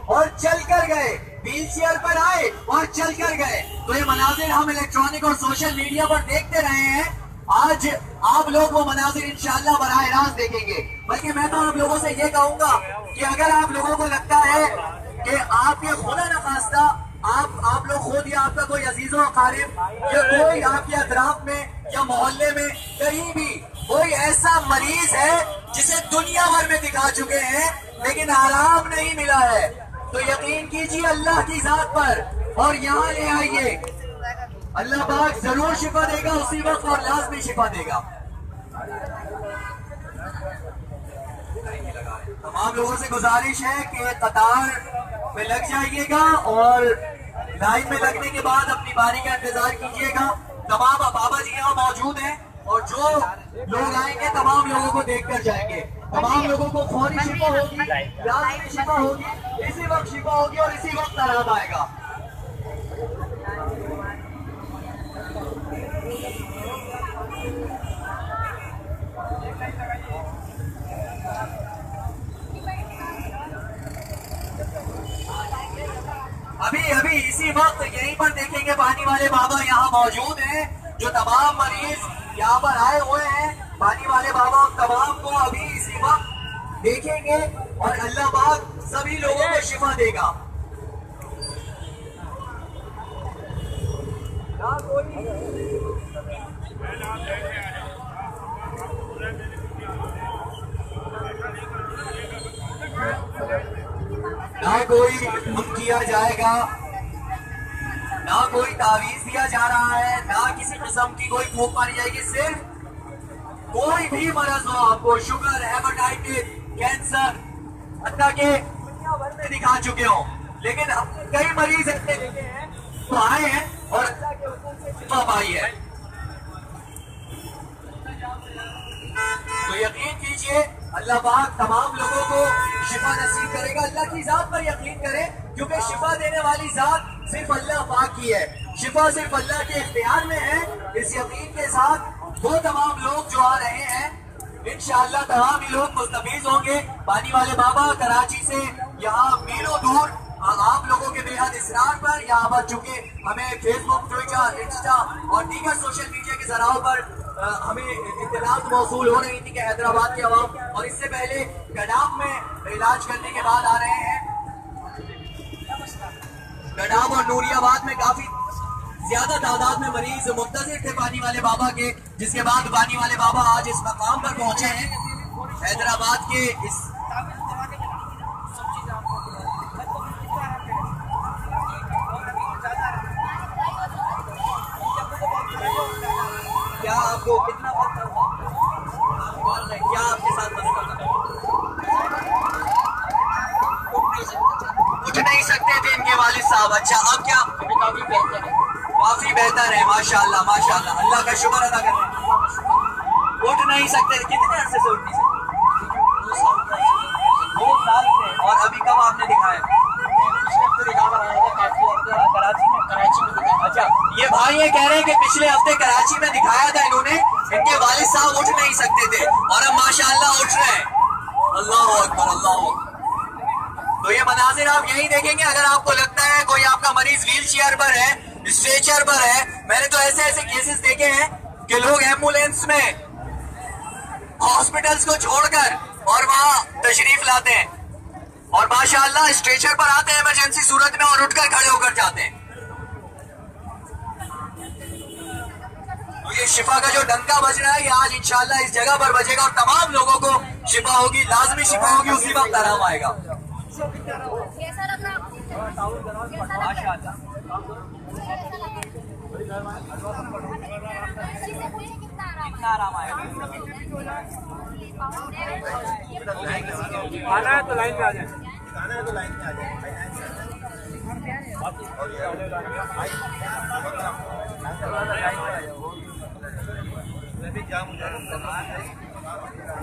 और चल कर गए, व्हील चेयर पर आए और चल कर गए। तो ये मनाजिर हम इलेक्ट्रॉनिक और सोशल मीडिया पर देखते रहे हैं, आज आप लोग वो मनाजिर इंशाअल्लाह बराह रास्त देखेंगे। बल्कि मैं तो आप लोगों से ये कहूंगा कि अगर आप लोगों को लगता है कि आपके खुदा न खास्ता आप लोग खुद या आपका कोई अजीजो अकारिब या कोई आपके अतराफ में या मोहल्ले में कहीं भी कोई ऐसा मरीज है जिसे दुनिया भर में दिखा चुके हैं लेकिन आराम नहीं मिला है, तो यकीन कीजिए अल्लाह की जात पर और यहाँ ले आइए, अल्लाह पाक जरूर शिफा देगा उसी वक्त और लाजमी शिफा देगा। तमाम लोगों से गुजारिश है कि कतार में लग जाइएगा और लाइन में लगने के बाद अपनी बारी का इंतजार कीजिएगा। तमाम बाबा जी यहाँ मौजूद हैं और जो लोग आएंगे तमाम लोगों को देखकर जाएंगे। तमाम लोगों को फौरी शिफा होगी, लाजमी शिफा होगी, इसी वक्त शिफा होगी और इसी वक्त आराम आएगा। अभी इसी वक्त यहीं पर देखेंगे पानी वाले बाबा यहाँ मौजूद हैं, जो तमाम मरीज यहाँ पर आए हुए हैं। पानी वाले बाबा तमाम को अभी इसी वक्त देखेंगे और अल्लाह पाक सभी लोगों को शिफा देगा। ना कोई हुक्म किया जाएगा, ना कोई तावीज दिया जा रहा है, ना किसी किस्म की कोई फूंक मारी जाएगी। सिर्फ कोई भी मरज हो, आपको शुगर, हेपेटाइटिस, कैंसर, हत्ता के दुनिया भर में दिखा चुके हो, लेकिन कई मरीज ऐसे देखे हैं तो आए हैं और अल्लाह के हुक्म से शिफा पाई है। तो यकीन कीजिए अल्लाह पाक तमाम लोगों को शिफा नसीब करेगा। अल्लाह की जात पर यकीन करें, क्योंकि शिफा देने वाली जात सिर्फ अल्लाह पाक की है, शिफा सिर्फ अल्लाह के इख्तियार में है। इस यकीन के साथ वो तमाम लोग जो आ रहे हैं इंशाअल्लाह तमाम ही लोग मुस्तफीज होंगे। पानी वाले बाबा कराची से यहाँ मीलों दूर आप लोगों के बेहद इसरार पर यहाँ पर, चूंकि हमें फेसबुक, ट्विटर, इंस्टा और दीगर सोशल मीडिया के जराओं पर हमें इत्तलात मौसूल हो रही थी कि हैदराबाद के अवाम और इससे पहले गडाम में इलाज करने के बाद आ रहे हैं। गडाम और नूरियाबाद में काफी ज्यादा तादाद में मरीज मुंतजिर थे पानी वाले बाबा के, जिसके बाद पानी वाले बाबा आज इस मकाम पर पहुंचे हैं हैदराबाद के इस क्या आपको कितना क्या आपके साथ उठ नहीं सकते थे इनके वालिद साहब। अच्छा, अब क्या काफी बेहतर है माशाल्लाह माशाल्लाह, अल्लाह का शुक्र अदा कर रहे हैं। उठ नहीं सकते, कितने अरसे से उठ नहीं सकते? 2 साल से। और अभी कब आपने दिखाया? कराची में दिखाया। अच्छा, ये भाई ये कह रहे हैं कि पिछले हफ्ते कराची में दिखाया था इन्होंने, इनके वालिद साहब उठ नहीं सकते थे और अब माशाल्लाह उठ रहे हैं। अल्लाह अकबर, अल्लाह अकबर। तो ये मनाजिर आप यही देखेंगे। अगर आपको लगता है कोई आपका मरीज व्हील चेयर पर है, स्ट्रेचर पर है, मैंने तो ऐसे ऐसे केसेस देखे हैं कि लोग एम्बुलेंस में हॉस्पिटल्स को छोड़कर और वहां तशरीफ लाते हैं और माशाअल्लाह स्ट्रेचर पर आते हैं इमरजेंसी सूरत में और उठकर खड़े होकर जाते हैं। तो ये शिफा का जो डंका बज रहा है ये आज इंशाअल्लाह इस जगह पर बजेगा और तमाम लोगों को शिफा होगी, लाजमी शिफा होगी, उसी वक्त आराम आएगा। कितना आराम आएगा? आना है तो लाइन में आ जाए, आना है तो लाइन में आ जाए।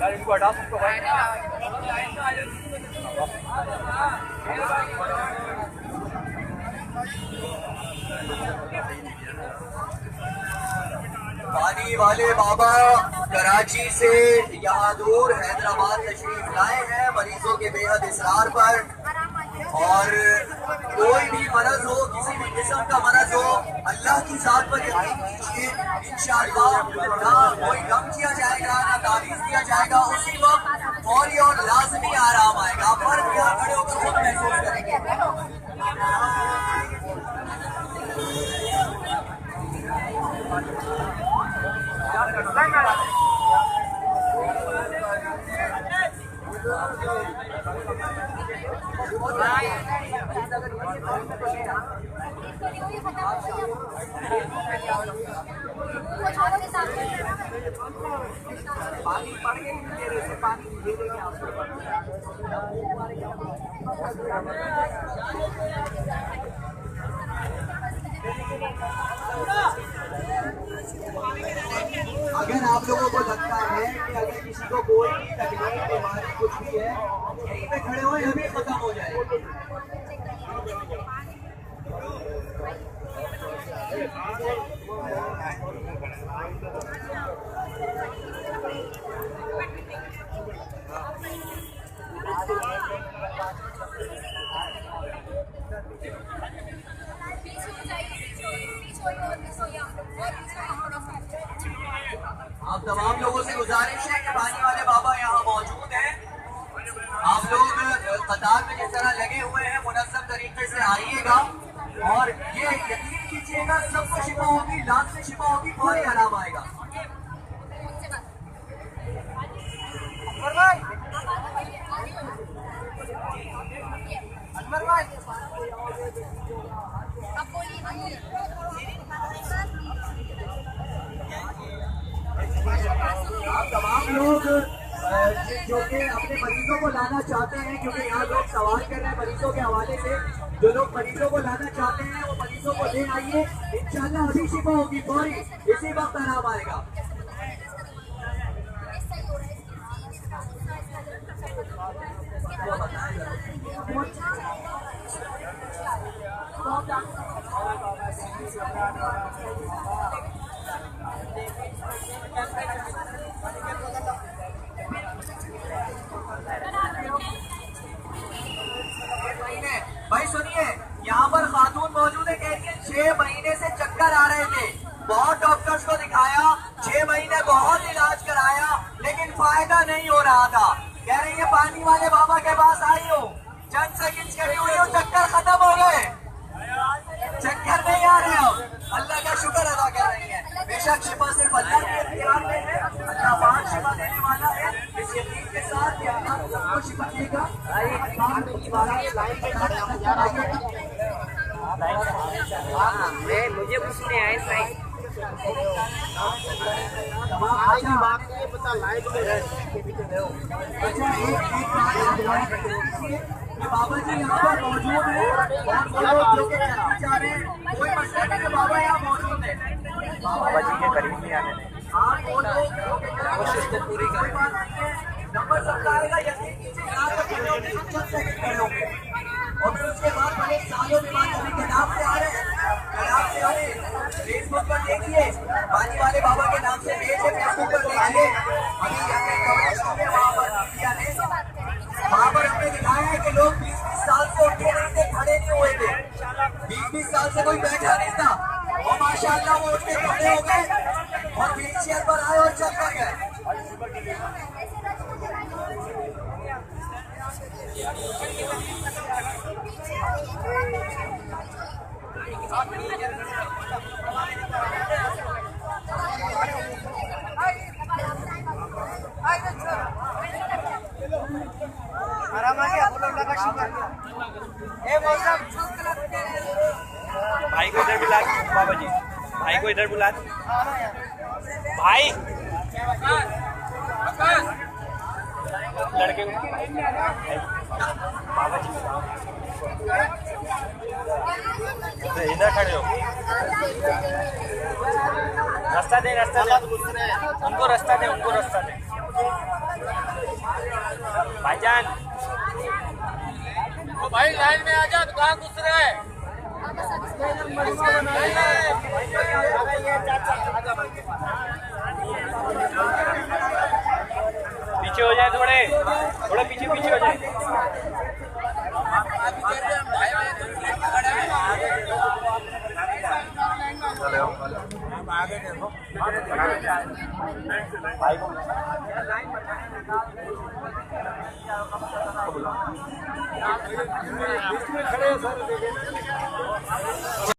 यार इनको हटा सकते हो पानी वाले बाबा कराची से यहाँ दूर हैदराबाद तशरीफ लाए हैं मरीजों के बेहद इसरार पर। और कोई भी मरज हो, किसी भी किस्म का मरज हो, अल्लाह की जात पर यकीन कीजिए, इंशाअल्लाह ना कोई गम किया जाएगा, ना तावीज़ दिया जाएगा, उसी वक्त फौरी और लाजमी आराम आएगा। आप फर्क यहाँ खड़े होकर खुद महसूस करेंगे। पानी पड़ गई, मेरे से पानी दे देंगे आपको। अगर आप लोगों को लगता है कि अगर किसी को कोई भी तकलीफ, बीमारी कुछ भी है, यहीं पे खड़े हुए अभी खत्म हो जाए। आप तमाम लोगों से गुजारिश है कि पानी वाले बाबा यहाँ मौजूद हैं। आप लोग कतार में जिस तरह लगे हुए हैं मुनज़्ज़म तरीके से आइएगा और ये यकीन कीजिएगा सबको शिफा होगी, लाज़मी शिफा होगी, फौरी आराम आएगा। आप तमाम लोग जो कि अपने मरीजों को लाना चाहते हैं, क्योंकि यहाँ लोग सवाल कर रहे हैं मरीजों के हवाले से, जो लोग मरीजों को लाना चाहते हैं वो मरीजों को ले आइए, इंशाल्लाह अभी शिफा होगी, फौरी इसी वक्त आराम आएगा। भाई सुनिए, यहाँ पर खातून मौजूद है, कहती है 6 महीने से चक्कर आ रहे थे, बहुत डॉक्टर्स को दिखाया, 6 महीने बहुत इलाज कराया, लेकिन फायदा नहीं हो रहा था। कह रही है पानी वाले बाबा के पास आई हूँ, चंद सेकंड करी हुई हूँ, चक्कर खत्म हो गए, चक्कर नहीं आ रहे हो, अल्लाह का शुक्र अदा कर रही है। बेशक शिफा सिर्फ अल्लाह के इख्तियार में है, अल्लाह पाक शिफा देने वाला है। इस यकीन के साथ कि अल्लाह सबको शिफा देगा। मुझे कुछ नहीं आए सही। बाबा जी यहाँ पर मौजूद है और जो कि जा रहे हैं, कोई मसला नहीं है, बाबा यहाँ मौजूद है। बाबा जी के करीब नहीं आने दें। कोशिश तो पूरी करें। नंबर सबका आएगा, यकीन कीजिए यहाँ तक खड़े होंगे, चंद सेकंड खड़े होंगे और फिर उसके बाद बड़े सालों के बाद अभी कनाब से आ रहे हैं, कनाब से आ रहे हैं। फेसबुक पर देखिए, पानी वाले बाबा के नाम से पेज है, फेसबुक पर देखिए। अभी हमने कवरेज की है वहाँ पर मीडिया ने, वहाँ पर हमने दिखाया है कि लोग 20-20 साल से उठे नहीं थे, खड़े नहीं हुए थे, 20-20 साल से कोई बैठा नहीं था, और माशाअल्लाह वो उठ के खड़े हो गए और व्हीलचेयर पर आए और चल कर गए। भाई को इधर बुला, बाबा जी भाई को इधर बुला। भाई लड़के बाबा जी इधर खड़े हो, रास्ता दे, रास्ता दे उनको, रास्ता दे उनको, रास्ता दे भाईजान। भाई लाइन में आ जा, तो कहाँ घुस रहे हैं? पीछे हो जाए, थोड़े थोड़े पीछे पीछे हो जाए। आगे देखो भाई को